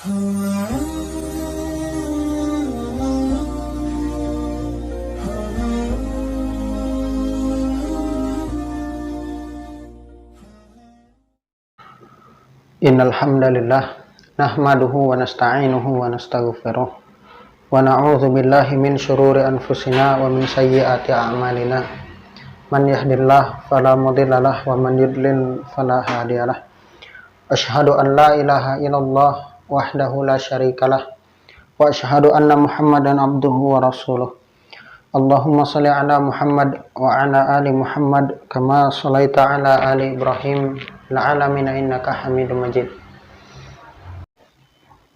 Innal hamdalillah nahmaduhu wa nasta'inuhu wa nastaghfiruh wa na'udzu billahi min syururi anfusina wa min sayyiati a'malina. Man yahdihillahu fala mudhillalah wa man yudlil fala hadiyalah. Asyhadu an la ilaha illallah wahdahu la syarikalah wa asyhadu anna Muhammadan abduhu wa rasuluh. Allahumma shalli ala Muhammad wa ala ali Muhammad kama shallaita ala ali Ibrahim fil alamin innaka Hamidum Majid.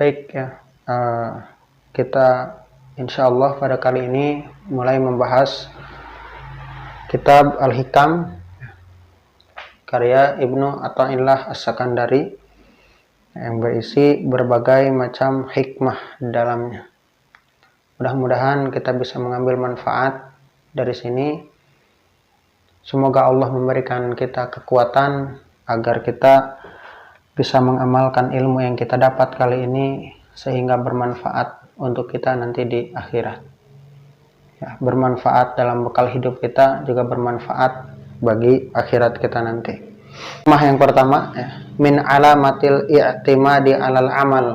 Baik ya, kita insyaallah pada kali ini mulai membahas kitab Al-Hikam karya Ibnu Athaillah As-Sakandari yang berisi berbagai macam hikmah di dalamnya. Mudah-mudahan kita bisa mengambil manfaat dari sini. Semoga Allah memberikan kita kekuatan agar kita bisa mengamalkan ilmu yang kita dapat kali ini sehingga bermanfaat untuk kita nanti di akhirat. Ya, bermanfaat dalam bekal hidup kita, juga bermanfaat bagi akhirat kita nanti. Yang pertama, ya, min alamatil i'timadi alal amal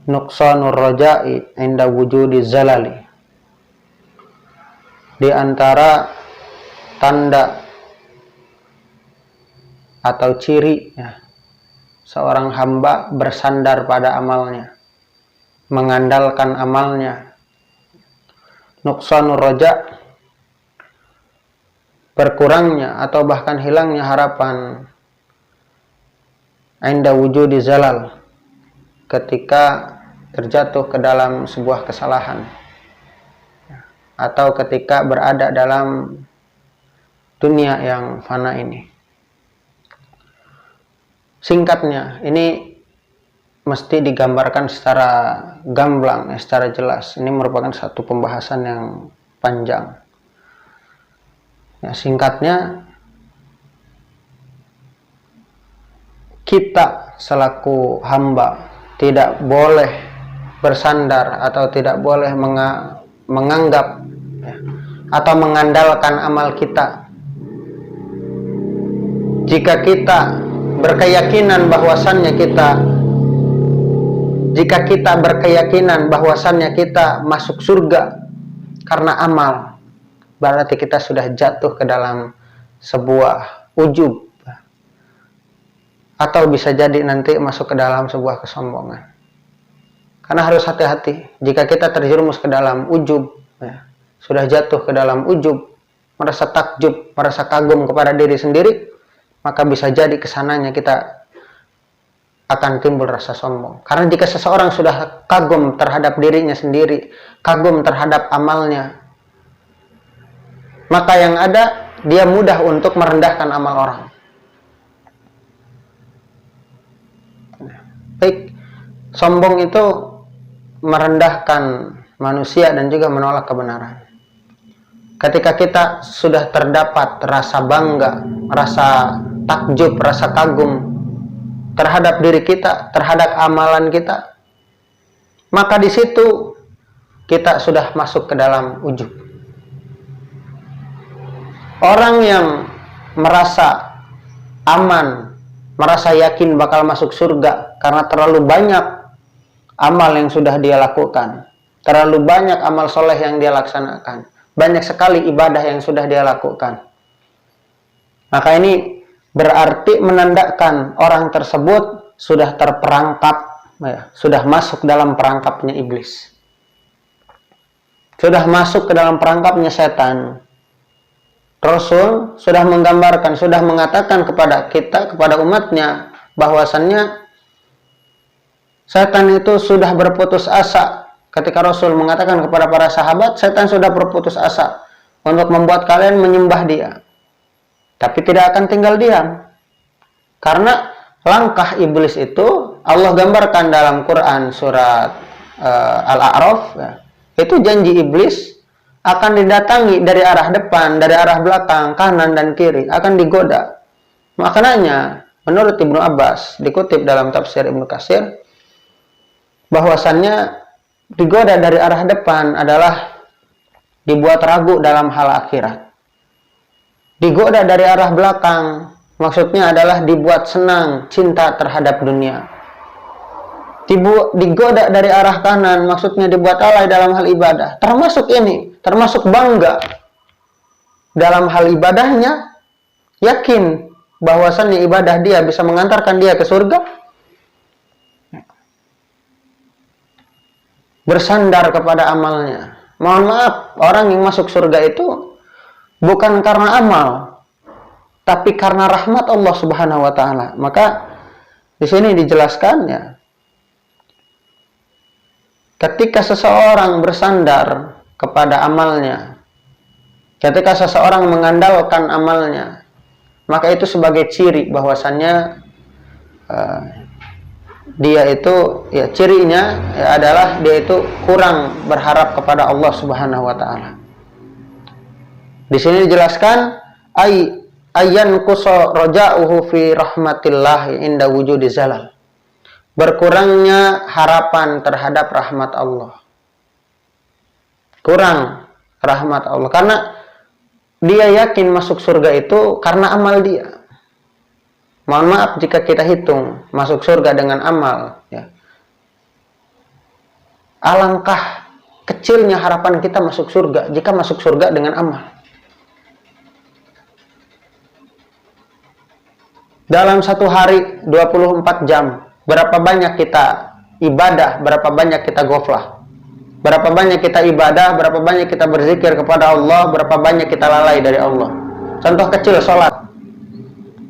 nuqsanur raja'i inda wujudi zalali. Di antara tanda atau ciri ya, seorang hamba bersandar pada amalnya, mengandalkan amalnya, nuqsanur raja', berkurangnya atau bahkan hilangnya harapan, inda wujudi zalal, ketika terjatuh ke dalam sebuah kesalahan atau ketika berada dalam dunia yang fana ini. Singkatnya, ini mesti digambarkan secara gamblang, secara jelas. Ini merupakan satu pembahasan yang panjang. Ya, singkatnya, kita selaku hamba tidak boleh bersandar atau tidak boleh menganggap ya, atau mengandalkan amal kita jika kita berkeyakinan bahwasannya kita masuk surga karena amal, berarti kita sudah jatuh ke dalam sebuah ujub, atau bisa jadi nanti masuk ke dalam sebuah kesombongan. Karena harus hati-hati, jika kita terjerumus ke dalam ujub, ya, sudah jatuh ke dalam ujub, merasa takjub, merasa kagum kepada diri sendiri, maka bisa jadi kesananya kita akan timbul rasa sombong. Karena jika seseorang sudah kagum terhadap dirinya sendiri, kagum terhadap amalnya, maka yang ada, dia mudah untuk merendahkan amal orang. Baik, sombong itu merendahkan manusia dan juga menolak kebenaran. Ketika kita sudah terdapat rasa bangga, rasa takjub, rasa kagum terhadap diri kita, terhadap amalan kita, maka di situ kita sudah masuk ke dalam ujub. Orang yang merasa aman, merasa yakin bakal masuk surga karena terlalu banyak amal yang sudah dia lakukan, terlalu banyak amal soleh yang dia laksanakan, banyak sekali ibadah yang sudah dia lakukan, maka ini berarti menandakan orang tersebut sudah terperangkap, ya, sudah masuk dalam perangkapnya iblis, sudah masuk ke dalam perangkapnya setan. Rasul sudah menggambarkan, sudah mengatakan kepada kita, kepada umatnya, bahwasannya setan itu sudah berputus asa. Ketika Rasul mengatakan kepada para sahabat, setan sudah berputus asa untuk membuat kalian menyembah dia. Tapi tidak akan tinggal diam. Karena langkah iblis itu Allah gambarkan dalam Quran surat Al-A'raf, ya. Itu janji iblis akan didatangi dari arah depan, dari arah belakang, kanan dan kiri, akan digoda. Makanya menurut Ibnu Abbas, dikutip dalam tafsir Ibnu Katsir, bahwasannya digoda dari arah depan adalah dibuat ragu dalam hal akhirat. Digoda dari arah belakang, maksudnya adalah dibuat senang, cinta terhadap dunia. Digoda dari arah kanan, maksudnya dibuat lalai dalam hal ibadah. Termasuk ini, termasuk bangga dalam hal ibadahnya, yakin bahwasannya ibadah dia bisa mengantarkan dia ke surga, bersandar kepada amalnya. Mohon maaf, orang yang masuk surga itu bukan karena amal, tapi karena rahmat Allah Subhanahu wa taala. Maka di sini dijelaskan ya, ketika seseorang bersandar kepada amalnya, ketika seseorang mengandalkan amalnya, maka itu sebagai ciri bahwasannya dia itu ya, cirinya ya, adalah dia itu kurang berharap kepada Allah Subhanahu wa taala. Di sini dijelaskan ayyan qusa raja'uhu fi rahmatillah inda wujudi zalal. Berkurangnya harapan terhadap rahmat Allah. Kurang rahmat Allah karena dia yakin masuk surga itu karena amal dia. Mohon maaf jika kita hitung masuk surga dengan amal, ya. Alangkah kecilnya harapan kita masuk surga jika masuk surga dengan amal. Dalam satu hari 24 jam, berapa banyak kita ibadah, berapa banyak kita ghaflah. Berapa banyak kita ibadah, berapa banyak kita berzikir kepada Allah, berapa banyak kita lalai dari Allah. Contoh kecil, sholat.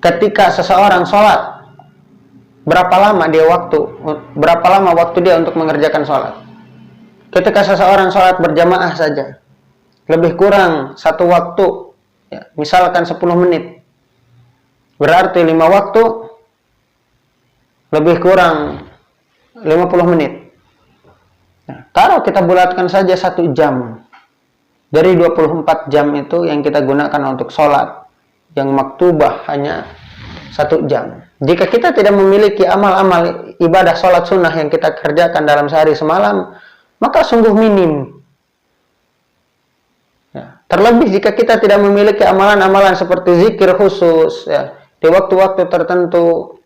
Ketika seseorang sholat, berapa lama waktu dia untuk mengerjakan sholat? Ketika seseorang sholat berjamaah saja, lebih kurang satu waktu, ya, misalkan 10 menit. Berarti 5 waktu, lebih kurang 50 menit. Nah, kalau kita bulatkan saja 1 jam, dari 24 jam itu yang kita gunakan untuk sholat, yang maktubah hanya 1 jam. Jika kita tidak memiliki amal-amal ibadah sholat sunnah yang kita kerjakan dalam sehari semalam, maka sungguh minim. Ya. Terlebih jika kita tidak memiliki amalan-amalan seperti zikir khusus, ya, di waktu-waktu tertentu,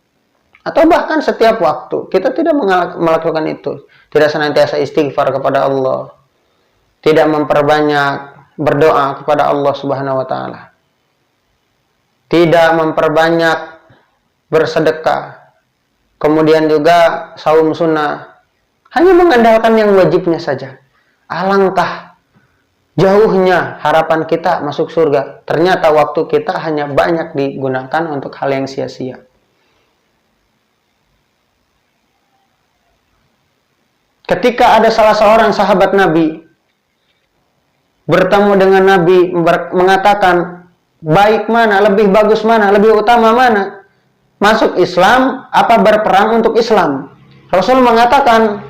atau bahkan setiap waktu, kita tidak melakukan itu. Tidak senantiasa istighfar kepada Allah, tidak memperbanyak berdoa kepada Allah Subhanahu wa taala, tidak memperbanyak bersedekah, kemudian juga saum sunnah, hanya mengandalkan yang wajibnya saja. Alangkah jauhnya harapan kita masuk surga. Ternyata waktu kita hanya banyak digunakan untuk hal yang sia-sia. Ketika ada salah seorang sahabat Nabi bertemu dengan Nabi, mengatakan, baik mana, lebih bagus mana, lebih utama mana, masuk Islam apa berperang untuk Islam? Rasul mengatakan,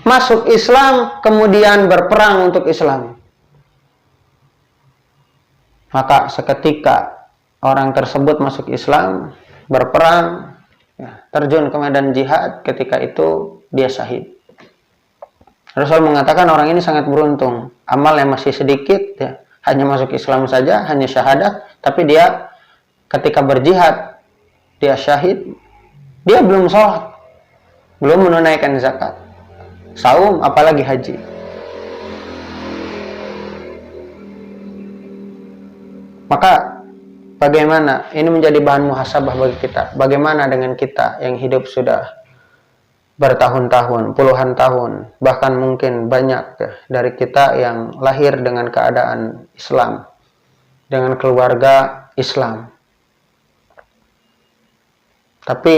masuk Islam kemudian berperang untuk Islam. Maka seketika orang tersebut masuk Islam, berperang, ya, terjun ke medan jihad, ketika itu dia syahid. Rasul mengatakan orang ini sangat beruntung, amalnya masih sedikit, ya, hanya masuk Islam saja, hanya syahadat, tapi dia ketika berjihad, dia syahid, dia belum sholat, belum menunaikan zakat, saum, apalagi haji. Maka bagaimana, ini menjadi bahan muhasabah bagi kita, bagaimana dengan kita yang hidup sudah bertahun-tahun, puluhan tahun, bahkan mungkin banyak dari kita yang lahir dengan keadaan Islam, dengan keluarga Islam. Tapi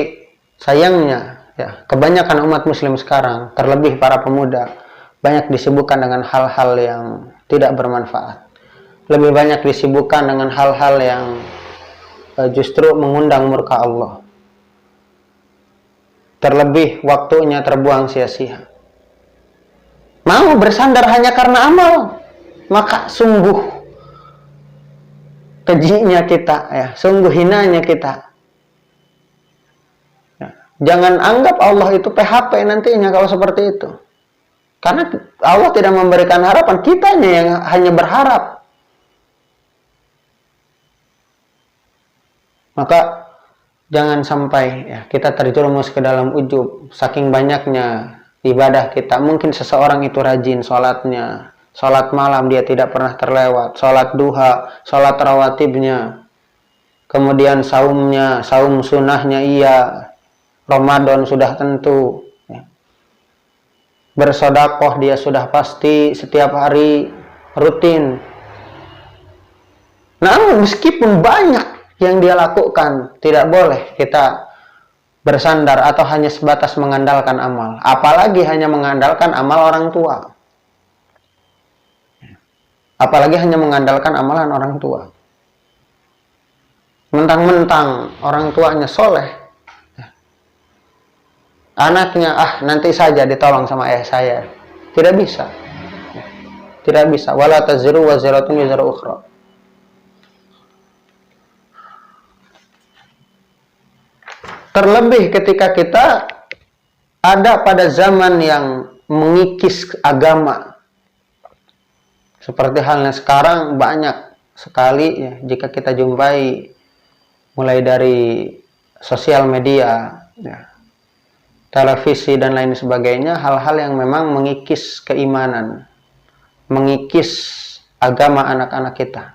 sayangnya, ya, kebanyakan umat muslim sekarang, terlebih para pemuda, banyak disibukkan dengan hal-hal yang tidak bermanfaat. Lebih banyak disibukkan dengan hal-hal yang justru mengundang murka Allah. Terlebih waktunya terbuang sia-sia. Mau bersandar hanya karena amal, maka sungguh kejinya kita, ya, sungguh hinanya kita. Jangan anggap Allah itu PHP nantinya kalau seperti itu. Karena Allah tidak memberikan harapan, kitanya yang hanya berharap. Maka jangan sampai ya, kita terjerumus ke dalam ujub. Saking banyaknya ibadah kita. Mungkin seseorang itu rajin sholatnya, sholat malam dia tidak pernah terlewat, sholat duha, sholat rawatibnya, kemudian saumnya, saum sunnahnya iya, Ramadan sudah tentu, bersodakoh dia sudah pasti setiap hari rutin. Namun meskipun banyak yang dia lakukan, tidak boleh kita bersandar atau hanya sebatas mengandalkan amal. Apalagi hanya mengandalkan amal orang tua. Apalagi hanya mengandalkan amalan orang tua. Mentang-mentang orang tuanya soleh, anaknya nanti saja ditolong sama ayah saya. Tidak bisa. Tidak bisa. Wala taziru waziratun wizra ukhra. Terlebih ketika kita ada pada zaman yang mengikis agama. Seperti halnya sekarang banyak sekali ya, jika kita jumpai mulai dari sosial media, ya, televisi dan lain sebagainya, hal-hal yang memang mengikis keimanan, mengikis agama anak-anak kita.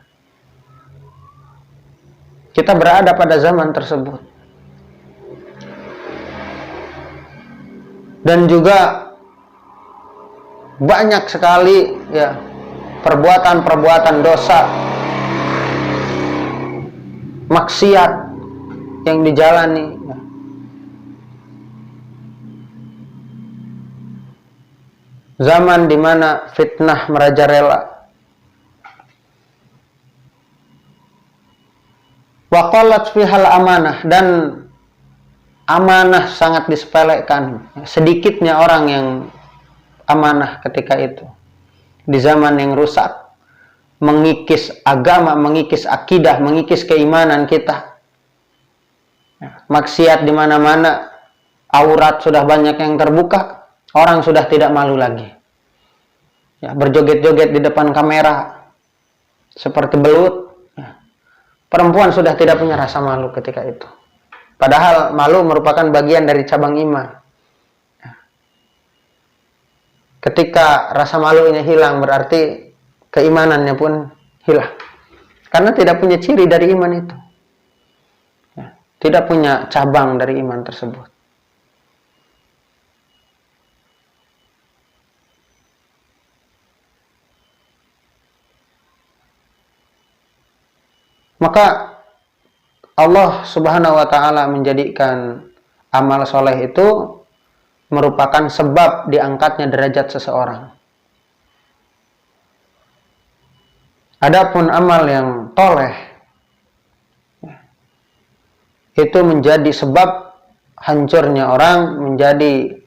Kita berada pada zaman tersebut. Dan juga banyak sekali ya perbuatan-perbuatan dosa, maksiat yang dijalani. Zaman di mana fitnah merajalela. Wa qallat fihal amanah, dan amanah sangat disepelekan. Sedikitnya orang yang amanah ketika itu. Di zaman yang rusak, mengikis agama, mengikis akidah, mengikis keimanan kita. Maksiat di mana-mana, aurat sudah banyak yang terbuka, orang sudah tidak malu lagi. Ya, berjoget-joget di depan kamera seperti belut. Ya. Perempuan sudah tidak punya rasa malu ketika itu. Padahal malu merupakan bagian dari cabang iman. Ketika rasa malunya hilang, berarti keimanannya pun hilang. Karena tidak punya ciri dari iman itu. Tidak punya cabang dari iman tersebut. Maka Allah Subhanahu wa ta'ala menjadikan amal soleh itu merupakan sebab diangkatnya derajat seseorang. Adapun amal yang toleh itu menjadi sebab hancurnya orang, menjadi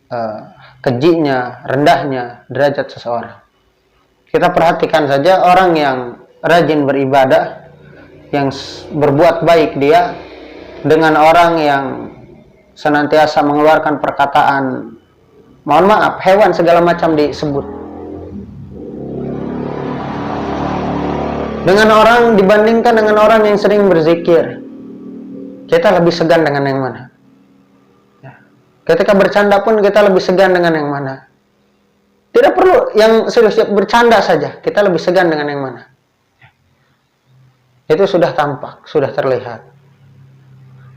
kejinya, rendahnya derajat seseorang. Kita perhatikan saja orang yang rajin beribadah, yang berbuat baik dia, dengan orang yang senantiasa mengeluarkan perkataan, mohon maaf, hewan segala macam disebut. Dengan orang, dibandingkan dengan orang yang sering berzikir, kita lebih segan dengan yang mana? Ketika bercanda pun kita lebih segan dengan yang mana? Tidak perlu yang serius, bercanda saja, kita lebih segan dengan yang mana? Itu sudah tampak, sudah terlihat.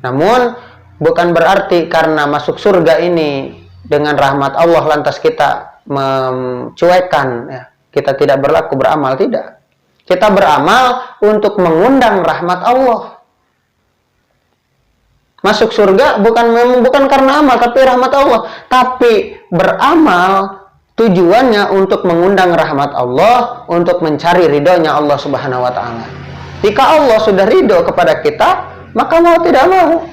Namun bukan berarti karena masuk surga ini dengan rahmat Allah lantas kita mencuekkan, ya, kita tidak berlaku beramal, tidak. Kita beramal untuk mengundang rahmat Allah. Masuk surga bukan karena amal tapi rahmat Allah, tapi beramal tujuannya untuk mengundang rahmat Allah, untuk mencari ridhonya Allah Subhanahu wa ta'ala. Jika Allah sudah ridho kepada kita, maka mau tidak mau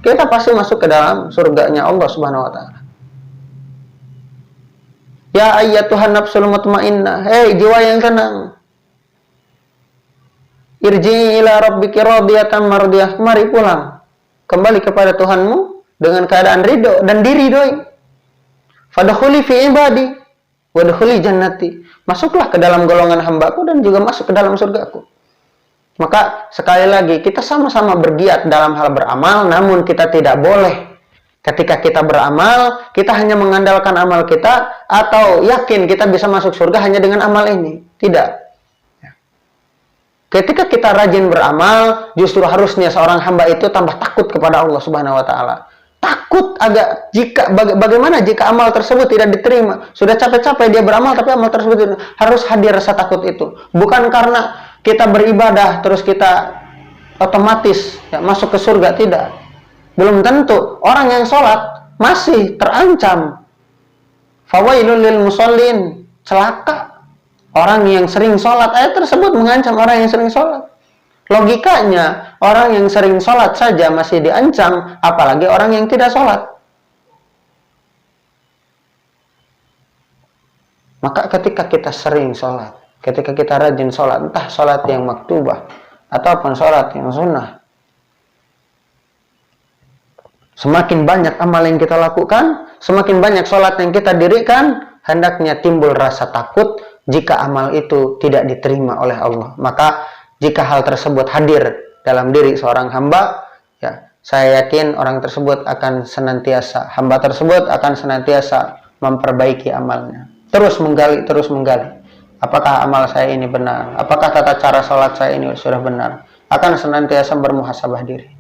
kita pasti masuk ke dalam surganya Allah Subhanahu wa ta'ala. Ya ayyatuhan nafsul mutmainnah, hei jiwa yang tenang, irji'i ila rabbiki radiyatan mardiyah, mari pulang kembali kepada Tuhanmu dengan keadaan ridho dan diridhoi. Fadkhuli fi ibadi wadkhuli jannati. Masuklah ke dalam golongan hambaku dan juga masuk ke dalam surgaku. Maka sekali lagi kita sama-sama bergiat dalam hal beramal, namun kita tidak boleh ketika kita beramal, kita hanya mengandalkan amal kita atau yakin kita bisa masuk surga hanya dengan amal ini. Tidak. Ketika kita rajin beramal, justru harusnya seorang hamba itu tambah takut kepada Allah Subhanahu wa taala. Takut agak bagaimana jika amal tersebut tidak diterima. Sudah capek-capek dia beramal tapi amal tersebut harus hadir rasa takut itu. Bukan karena kita beribadah terus kita otomatis ya, masuk ke surga, tidak. Belum tentu. Orang yang sholat masih terancam. Fawailul lil musallin, celaka orang yang sering sholat. Ayat tersebut mengancam orang yang sering sholat. Logikanya, orang yang sering sholat saja masih diancam, apalagi orang yang tidak sholat. Maka ketika kita sering sholat, ketika kita rajin sholat, entah sholat yang maktubah, ataupun sholat yang sunnah, semakin banyak amal yang kita lakukan, semakin banyak sholat yang kita dirikan, hendaknya timbul rasa takut jika amal itu tidak diterima oleh Allah. Maka jika hal tersebut hadir dalam diri seorang hamba, ya, saya yakin orang tersebut akan senantiasa, hamba tersebut akan senantiasa memperbaiki amalnya. Terus menggali. Apakah amal saya ini benar? Apakah tata cara sholat saya ini sudah benar? Akan senantiasa bermuhasabah diri.